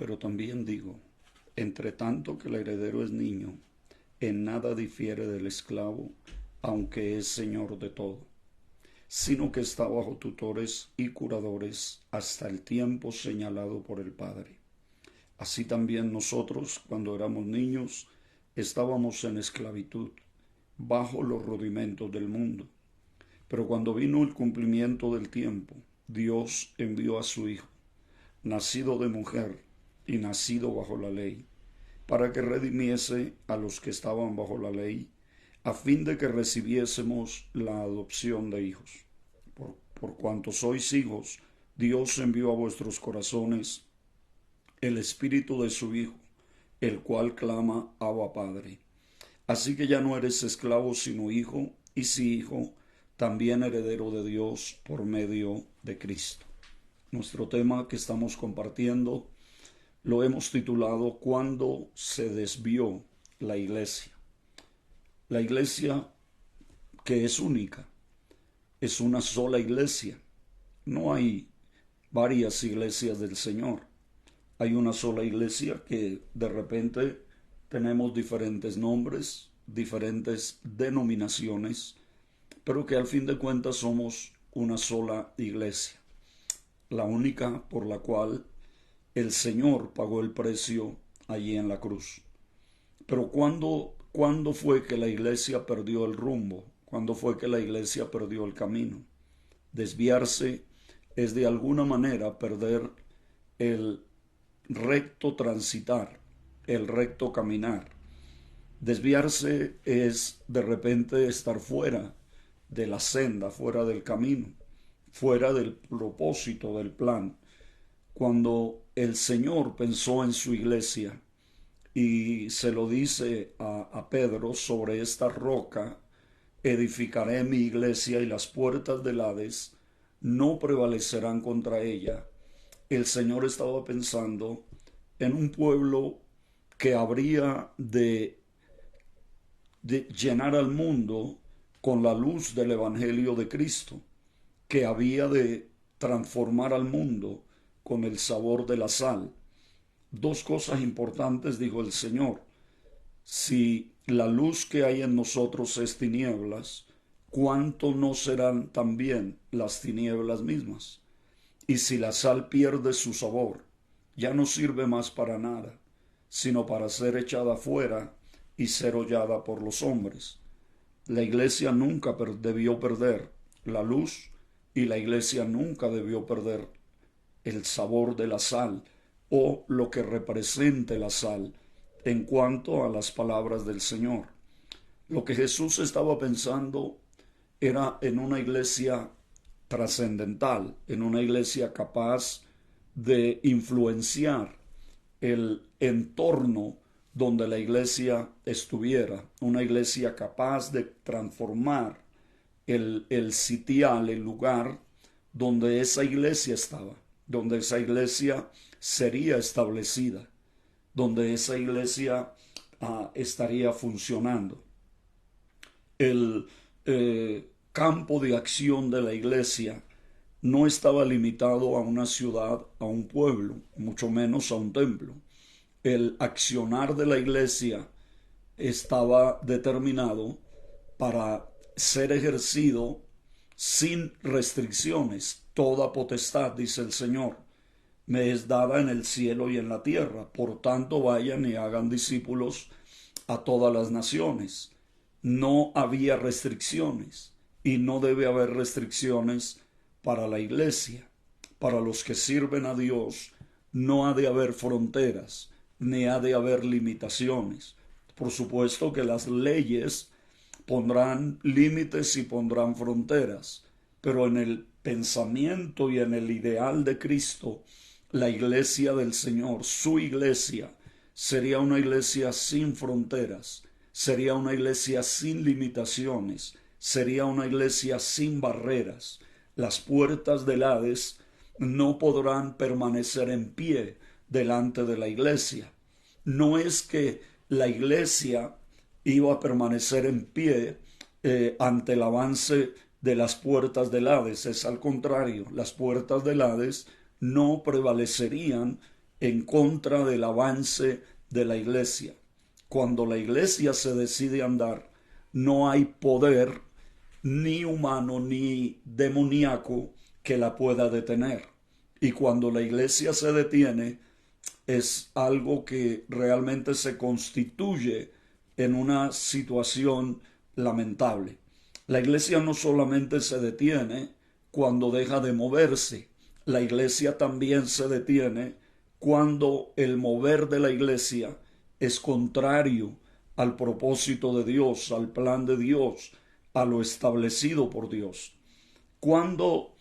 Pero también digo, entre tanto que el heredero es niño, en nada difiere del esclavo, aunque es señor de todo, sino que está bajo tutores y curadores hasta el tiempo señalado por el Padre. Así también nosotros, cuando éramos niños, estábamos en esclavitud, bajo los rudimentos del mundo. Pero cuando vino el cumplimiento del tiempo, Dios envió a su Hijo, nacido de mujer y nacido bajo la ley, para que redimiese a los que estaban bajo la ley, a fin de que recibiésemos la adopción de hijos. Por cuanto sois hijos, Dios envió a vuestros corazones el Espíritu de su Hijo, el cual clama Abba Padre. Así que ya no eres esclavo sino hijo, y si hijo, también heredero de Dios por medio de Cristo. Nuestro tema que estamos compartiendo lo hemos titulado ¿Cuándo se desvió la iglesia? La iglesia, que es única, es una sola iglesia. No hay varias iglesias del Señor. Hay una sola iglesia que de repente tenemos diferentes nombres, diferentes denominaciones, pero que al fin de cuentas somos una sola iglesia, la única por la cual el Señor pagó el precio allí en la cruz. Pero ¿cuándo fue que la iglesia perdió el rumbo? ¿Cuándo fue que la iglesia perdió el camino? Desviarse es de alguna manera perder el recto transitar, el recto caminar. Desviarse es de repente estar fuera de la senda, fuera del camino, fuera del propósito, del plan. Cuando el Señor pensó en su iglesia y se lo dice a Pedro: sobre esta roca edificaré mi iglesia y las puertas del Hades no prevalecerán contra ella. El Señor estaba pensando en un pueblo que habría de llenar al mundo con la luz del Evangelio de Cristo, que había de transformar al mundo con el sabor de la sal. Dos cosas importantes, dijo el Señor: si la luz que hay en nosotros es tinieblas, ¿cuánto no serán también las tinieblas mismas? Y si la sal pierde su sabor, ya no sirve más para nada, sino para ser echada fuera y ser hollada por los hombres. La iglesia nunca debió perder la luz, y la iglesia nunca debió perder el sabor de la sal, o lo que represente la sal en cuanto a las palabras del Señor. Lo que Jesús estaba pensando era en una iglesia trascendental, en una iglesia capaz de influenciar el entorno donde la iglesia estuviera, una iglesia capaz de transformar el sitial, el lugar donde esa iglesia estaba, donde esa iglesia sería establecida, donde esa iglesia estaría funcionando. El campo de acción de la iglesia no estaba limitado a una ciudad, a un pueblo, mucho menos a un templo. El accionar de la iglesia estaba determinado para ser ejercido sin restricciones. Toda potestad, dice el Señor, me es dada en el cielo y en la tierra. Por tanto, vayan y hagan discípulos a todas las naciones. No había restricciones, y no debe haber restricciones para la iglesia. Para los que sirven a Dios no ha de haber fronteras, ni ha de haber limitaciones. Por supuesto que las leyes pondrán límites y pondrán fronteras, pero en el pensamiento y en el ideal de Cristo, la iglesia del Señor, su iglesia, sería una iglesia sin fronteras, sería una iglesia sin limitaciones, sería una iglesia sin barreras. Las puertas del Hades no podrán permanecer en pie delante de la iglesia. No es que la iglesia iba a permanecer en pie ante el avance de las puertas del Hades. Es al contrario, las puertas del Hades no prevalecerían en contra del avance de la iglesia. Cuando la iglesia se decide andar, no hay poder ni humano ni demoníaco que la pueda detener. Y cuando la iglesia se detiene, es algo que realmente se constituye en una situación lamentable. La iglesia no solamente se detiene cuando deja de moverse, la iglesia también se detiene cuando el mover de la iglesia es contrario al propósito de Dios, al plan de Dios, a lo establecido por Dios. Cuando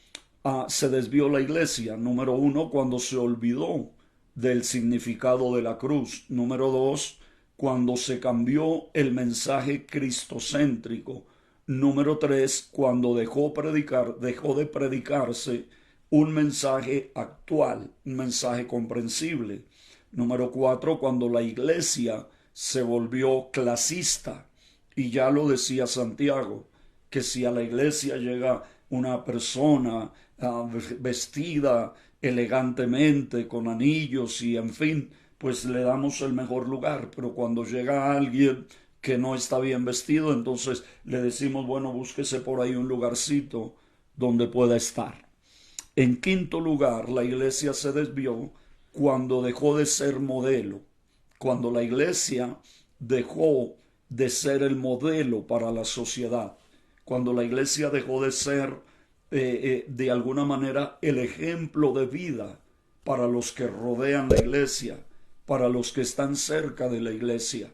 se desvió la iglesia, número uno, cuando se olvidó del significado de la cruz. Número dos, cuando se cambió el mensaje cristocéntrico. Número tres, cuando dejó de predicarse un mensaje actual, un mensaje comprensible. Número cuatro, cuando la iglesia se volvió clasista. Y ya lo decía Santiago, que si a la iglesia llega una persona vestida elegantemente, con anillos y en fin, pues le damos el mejor lugar. Pero cuando llega alguien que no está bien vestido, entonces le decimos, bueno, búsquese por ahí un lugarcito donde pueda estar. En quinto lugar, la iglesia se desvió cuando dejó de ser modelo, cuando la iglesia dejó de ser el modelo para la sociedad, cuando la iglesia dejó de ser de alguna manera el ejemplo de vida para los que rodean la iglesia, para los que están cerca de la iglesia.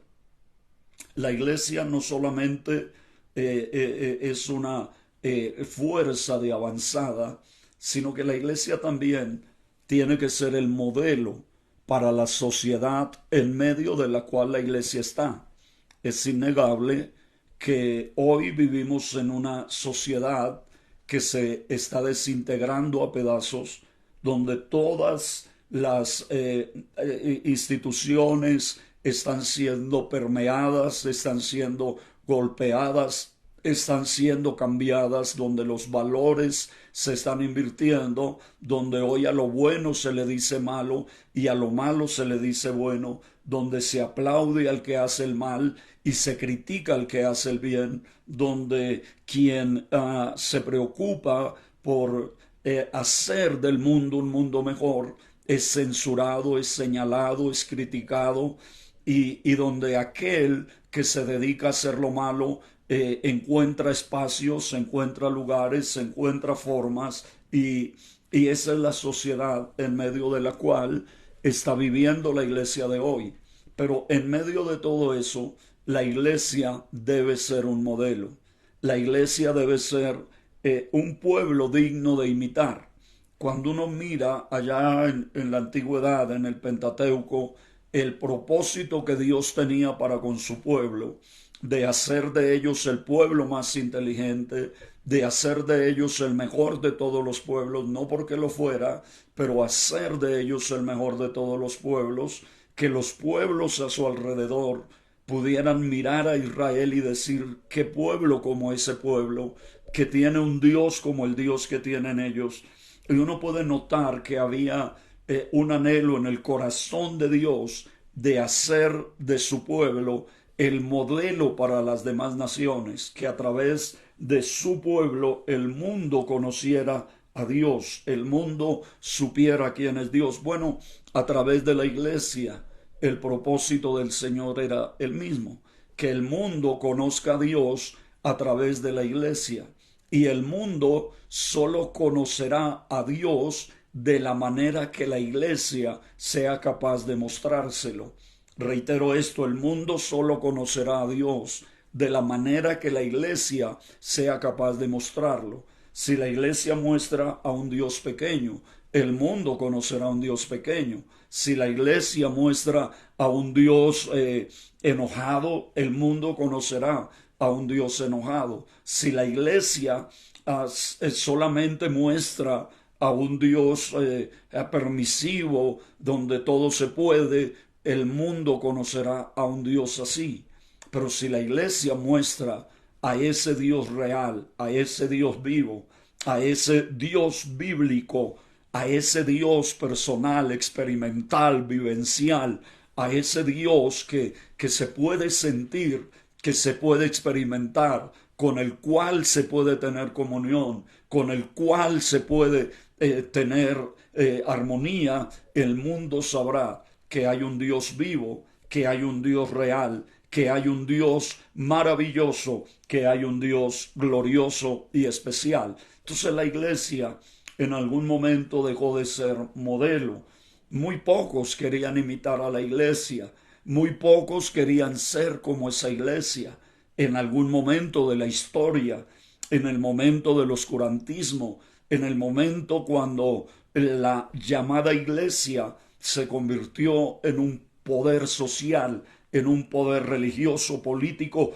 La iglesia no solamente es una fuerza de avanzada, sino que la iglesia también tiene que ser el modelo para la sociedad en medio de la cual la iglesia está. Es innegable que hoy vivimos en una sociedad que se está desintegrando a pedazos, donde todas las instituciones están siendo permeadas, están siendo golpeadas, están siendo cambiadas, donde los valores se están invirtiendo, donde hoy a lo bueno se le dice malo y a lo malo se le dice bueno, donde se aplaude al que hace el mal y se critica al que hace el bien, donde quien se preocupa por hacer del mundo un mundo mejor es censurado, es señalado, es criticado, y donde aquel que se dedica a hacer lo malo encuentra espacios, encuentra lugares, encuentra formas, y esa es la sociedad en medio de la cual está viviendo la iglesia de hoy. Pero en medio de todo eso, la iglesia debe ser un modelo. La iglesia debe ser un pueblo digno de imitar. Cuando uno mira allá en la antigüedad, en el Pentateuco, el propósito que Dios tenía para con su pueblo, de hacer de ellos el pueblo más inteligente, de hacer de ellos el mejor de todos los pueblos, no porque lo fuera, pero hacer de ellos el mejor de todos los pueblos, que los pueblos a su alrededor pudieran mirar a Israel y decir, qué pueblo como ese pueblo, que tiene un Dios como el Dios que tienen ellos. Y uno puede notar que había un anhelo en el corazón de Dios de hacer de su pueblo el modelo para las demás naciones, que a través de su pueblo el mundo conociera a Dios, el mundo supiera quién es Dios. Bueno, a través de la iglesia el propósito del Señor era el mismo, que el mundo conozca a Dios a través de la iglesia, y el mundo solo conocerá a Dios de la manera que la iglesia sea capaz de mostrárselo. Reitero esto, el mundo solo conocerá a Dios de la manera que la iglesia sea capaz de mostrarlo. Si la iglesia muestra a un Dios pequeño, el mundo conocerá a un Dios pequeño. Si la iglesia muestra a un Dios enojado, el mundo conocerá a un Dios enojado. Si la iglesia solamente muestra a un Dios permisivo, donde todo se puede, el mundo conocerá a un Dios así. Pero si la iglesia muestra a ese Dios real, a ese Dios vivo, a ese Dios bíblico, a ese Dios personal, experimental, vivencial, a ese Dios que se puede sentir, que se puede experimentar, con el cual se puede tener comunión, con el cual se puede tener armonía, el mundo sabrá que hay un Dios vivo, que hay un Dios real, que hay un Dios maravilloso, que hay un Dios glorioso y especial. Entonces la iglesia en algún momento dejó de ser modelo. Muy pocos querían imitar a la iglesia, muy pocos querían ser como esa iglesia. En algún momento de la historia, en el momento del oscurantismo, en el momento cuando la llamada iglesia se convirtió en un poder social, en un poder religioso, político,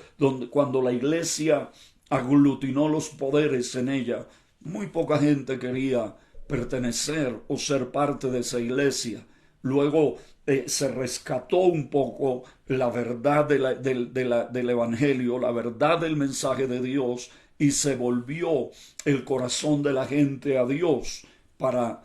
cuando la iglesia aglutinó los poderes en ella, muy poca gente quería pertenecer o ser parte de esa iglesia. Luego se rescató un poco la verdad del Evangelio, la verdad del mensaje de Dios, y se volvió el corazón de la gente a Dios para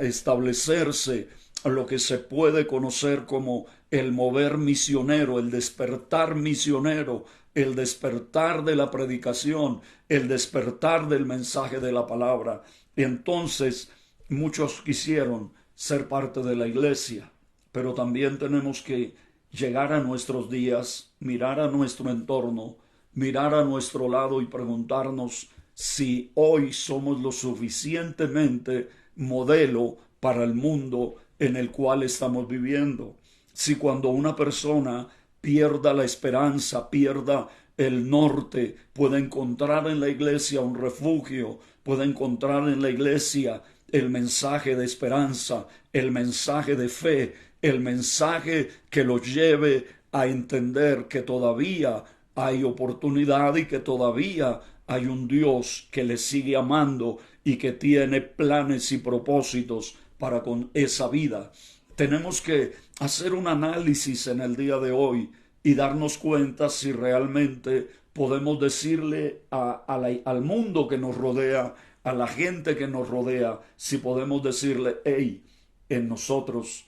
establecerse lo que se puede conocer como el mover misionero, el despertar misionero, el despertar de la predicación, el despertar del mensaje de la palabra. Y entonces muchos quisieron ser parte de la iglesia, pero también tenemos que llegar a nuestros días, mirar a nuestro entorno, mirar a nuestro lado y preguntarnos si hoy somos lo suficientemente modelo para el mundo en el cual estamos viviendo. Si cuando una persona pierda la esperanza, pierda el norte, puede encontrar en la iglesia un refugio, puede encontrar en la iglesia el mensaje de esperanza, el mensaje de fe, el mensaje que lo lleve a entender que todavía hay oportunidad y que todavía hay un Dios que le sigue amando y que tiene planes y propósitos para con esa vida. Tenemos que hacer un análisis en el día de hoy y darnos cuenta si realmente podemos decirle al mundo que nos rodea, a la gente que nos rodea, si podemos decirle, hey, en nosotros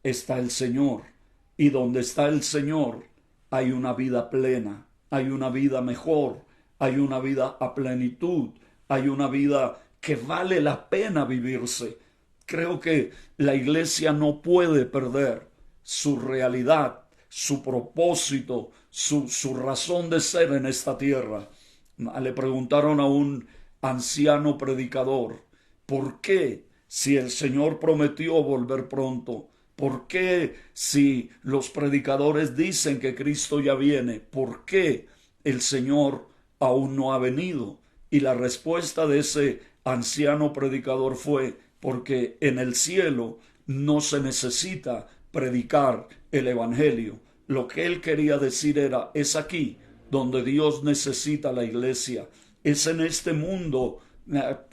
está el Señor, y donde está el Señor hay una vida plena, hay una vida mejor, hay una vida a plenitud, hay una vida que vale la pena vivirse. Creo que la iglesia no puede perder su realidad, su propósito, su razón de ser en esta tierra. Le preguntaron a un anciano predicador, ¿por qué si el Señor prometió volver pronto? ¿Por qué si los predicadores dicen que Cristo ya viene? ¿Por qué el Señor aún no ha venido? Y la respuesta de ese anciano predicador fue, porque en el cielo no se necesita predicar el Evangelio. Lo que él quería decir era, es aquí donde Dios necesita la iglesia, es en este mundo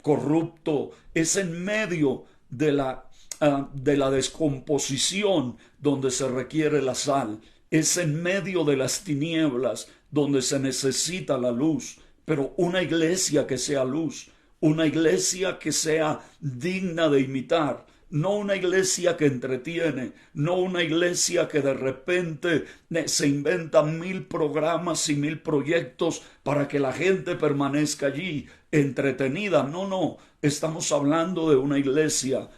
corrupto, es en medio de la descomposición donde se requiere la sal, es en medio de las tinieblas donde se necesita la luz, pero una iglesia que sea luz, una iglesia que sea digna de imitar, no una iglesia que entretiene, no una iglesia que de repente se inventa 1000 programas y 1000 proyectos para que la gente permanezca allí entretenida. No, estamos hablando de una iglesia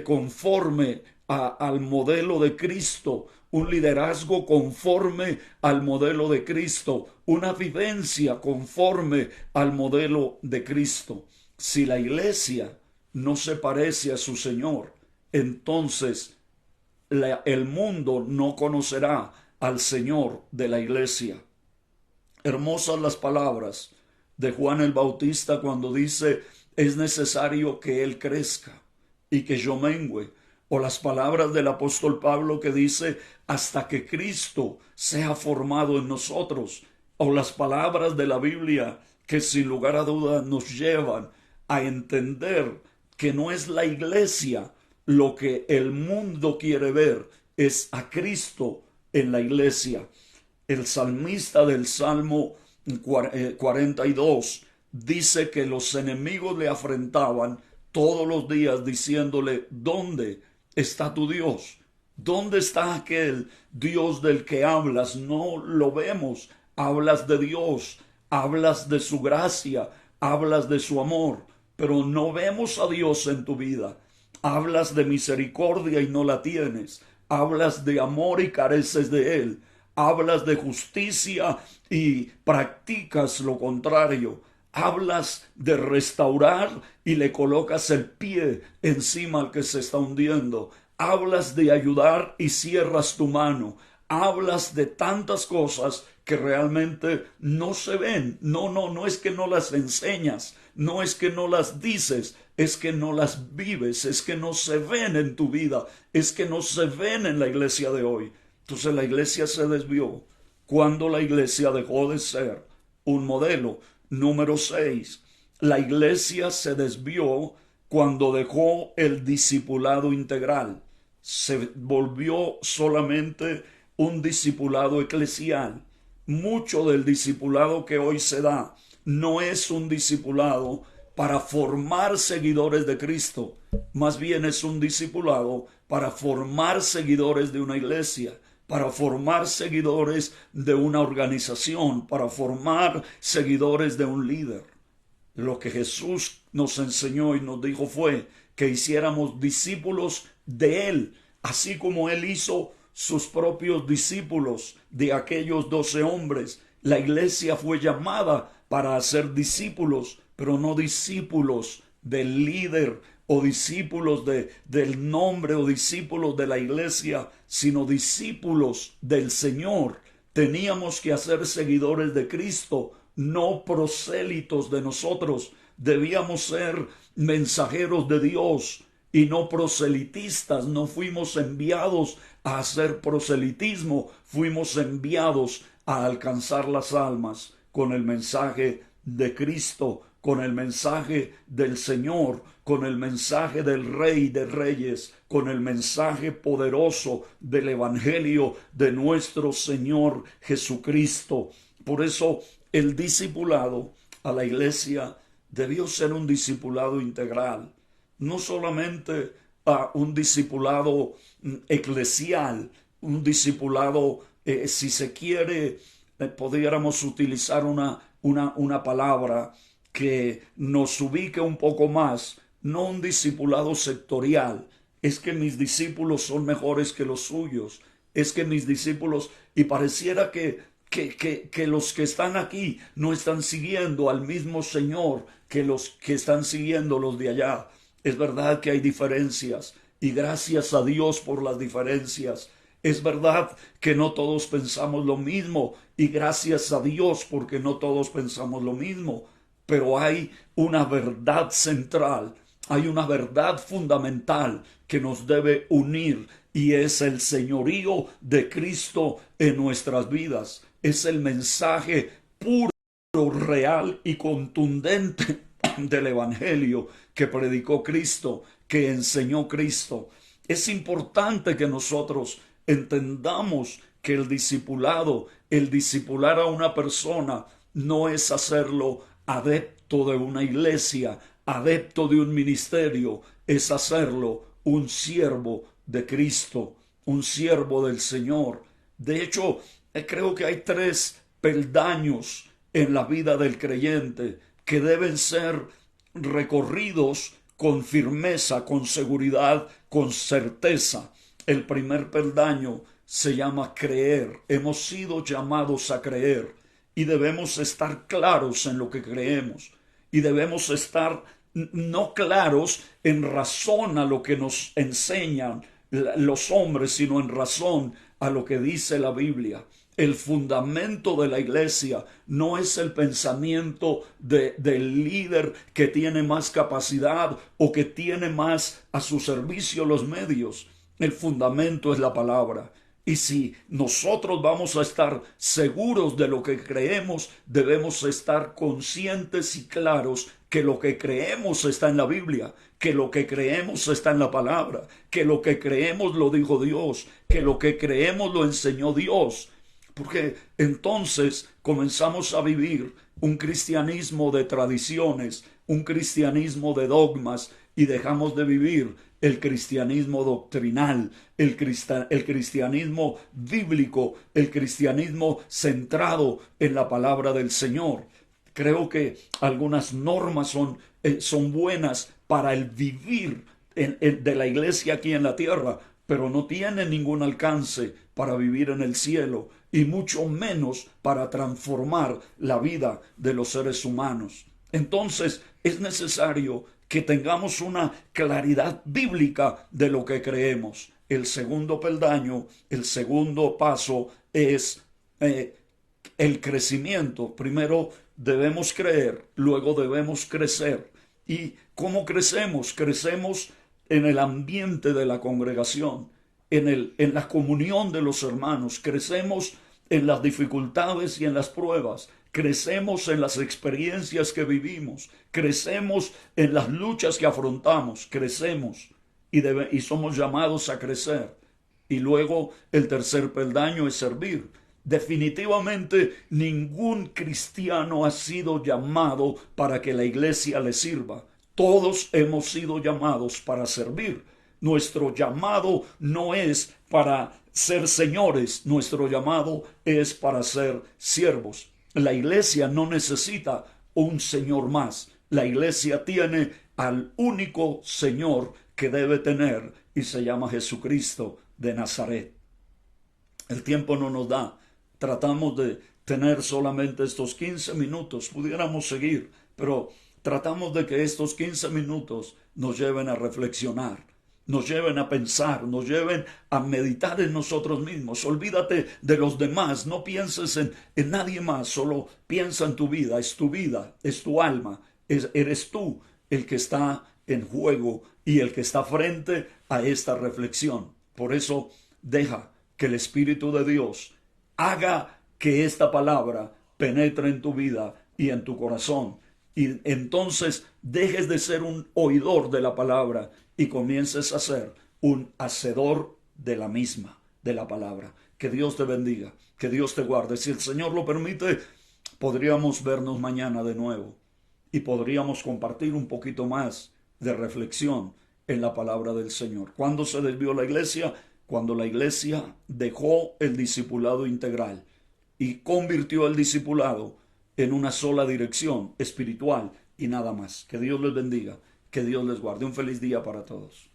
conforme al modelo de Cristo, un liderazgo conforme al modelo de Cristo, una vivencia conforme al modelo de Cristo. Si la iglesia no se parece a su Señor, entonces el mundo no conocerá al Señor de la iglesia. Hermosas las palabras de Juan el Bautista cuando dice, es necesario que Él crezca y que yo mengüe. O las palabras del apóstol Pablo que dice, hasta que Cristo sea formado en nosotros. O las palabras de la Biblia que sin lugar a dudas nos llevan a entender que no es la iglesia lo que el mundo quiere ver, es a Cristo en la iglesia. El salmista del Salmo 42 dice que los enemigos le afrentaban, todos los días diciéndole, ¿dónde está tu Dios? ¿Dónde está aquel Dios del que hablas? No lo vemos. Hablas de Dios, hablas de su gracia, hablas de su amor, pero no vemos a Dios en tu vida. Hablas de misericordia y no la tienes. Hablas de amor y careces de él. Hablas de justicia y practicas lo contrario. Hablas de restaurar y le colocas el pie encima al que se está hundiendo. Hablas de ayudar y cierras tu mano. Hablas de tantas cosas que realmente no se ven. No es que no las enseñas, no es que no las dices, es que no las vives, es que no se ven en tu vida, es que no se ven en la iglesia de hoy. Entonces la iglesia se desvió cuando la iglesia dejó de ser un modelo. Número 6. La iglesia se desvió cuando dejó el discipulado integral. Se volvió solamente un discipulado eclesial. Mucho del discipulado que hoy se da no es un discipulado para formar seguidores de Cristo, más bien es un discipulado para formar seguidores de una iglesia, para formar seguidores de una organización, para formar seguidores de un líder. Lo que Jesús nos enseñó y nos dijo fue que hiciéramos discípulos de Él, así como Él hizo sus propios discípulos de aquellos 12 hombres. La iglesia fue llamada para hacer discípulos, pero no discípulos del líder o discípulos del nombre o discípulos de la iglesia, sino discípulos del Señor. Teníamos que hacer seguidores de Cristo, no prosélitos de nosotros. Debíamos ser mensajeros de Dios y no proselitistas. No fuimos enviados a hacer proselitismo, fuimos enviados a alcanzar las almas con el mensaje de Cristo, con el mensaje del Señor, con el mensaje del Rey de Reyes, con el mensaje poderoso del Evangelio de nuestro Señor Jesucristo. Por eso el discipulado a la iglesia debió ser un discipulado integral, no solamente un discipulado eclesial, un discipulado, si se quiere, pudiéramos utilizar una palabra que nos ubique un poco más, no un discipulado sectorial. Es que mis discípulos son mejores que los suyos, es que mis discípulos, y pareciera que los que están aquí no están siguiendo al mismo Señor que los que están siguiendo los de allá. Es verdad que hay diferencias y gracias a Dios por las diferencias. Es verdad que no todos pensamos lo mismo y gracias a Dios porque no todos pensamos lo mismo. Pero hay una verdad central, hay una verdad fundamental que nos debe unir y es el señorío de Cristo en nuestras vidas. Es el mensaje puro, real y contundente del Evangelio que predicó Cristo, que enseñó Cristo. Es importante que nosotros entendamos que el discipulado, el discipular a una persona, no es hacerlo adepto de una iglesia, adepto de un ministerio, es hacerlo un siervo de Cristo, un siervo del Señor. De hecho, creo que hay 3 peldaños en la vida del creyente que deben ser recorridos con firmeza, con seguridad, con certeza. El primer peldaño se llama creer. Hemos sido llamados a creer y debemos estar claros en lo que creemos y debemos estar no claros en razón a lo que nos enseñan los hombres, sino en razón a lo que dice la Biblia. El fundamento de la iglesia no es el pensamiento del líder que tiene más capacidad o que tiene más a su servicio los medios. El fundamento es la palabra. Y si nosotros vamos a estar seguros de lo que creemos, debemos estar conscientes y claros que lo que creemos está en la Biblia, que lo que creemos está en la palabra, que lo que creemos lo dijo Dios, que lo que creemos lo enseñó Dios. Porque entonces comenzamos a vivir un cristianismo de tradiciones, un cristianismo de dogmas, y dejamos de vivir el cristianismo doctrinal, el cristianismo bíblico, el cristianismo centrado en la palabra del Señor. Creo que algunas normas son buenas para el vivir de la iglesia aquí en la tierra, pero no tienen ningún alcance para vivir en el cielo y mucho menos para transformar la vida de los seres humanos. Entonces es necesario que tengamos una claridad bíblica de lo que creemos. El segundo peldaño, el segundo paso es el crecimiento. Primero debemos creer, luego debemos crecer. ¿Y cómo crecemos? Crecemos en el ambiente de la congregación, en la comunión de los hermanos. Crecemos en las dificultades y en las pruebas. Crecemos en las experiencias que vivimos. Crecemos en las luchas que afrontamos. Crecemos y somos llamados a crecer. Y luego el tercer peldaño es servir. Definitivamente ningún cristiano ha sido llamado para que la iglesia le sirva. Todos hemos sido llamados para servir. Nuestro llamado no es para ser señores, nuestro llamado es para ser siervos. La iglesia no necesita un señor más. La iglesia tiene al único Señor que debe tener y se llama Jesucristo de Nazaret. El tiempo no nos da. Tratamos de tener solamente estos 15 minutos. Pudiéramos seguir, pero tratamos de que estos 15 minutos nos lleven a reflexionar, nos lleven a pensar, nos lleven a meditar en nosotros mismos. Olvídate de los demás, no pienses en nadie más, solo piensa en tu vida, es tu alma, eres tú el que está en juego y el que está frente a esta reflexión. Por eso deja que el Espíritu de Dios haga que esta palabra penetre en tu vida y en tu corazón. Y entonces dejes de ser un oidor de la palabra y comiences a ser un hacedor de la misma, de la palabra. Que Dios te bendiga, que Dios te guarde. Si el Señor lo permite, podríamos vernos mañana de nuevo y podríamos compartir un poquito más de reflexión en la palabra del Señor. ¿Cuándo se desvió la iglesia? Cuando la iglesia dejó el discipulado integral y convirtió el discipulado en una sola dirección espiritual y nada más. Que Dios les bendiga, que Dios les guarde. Un feliz día para todos.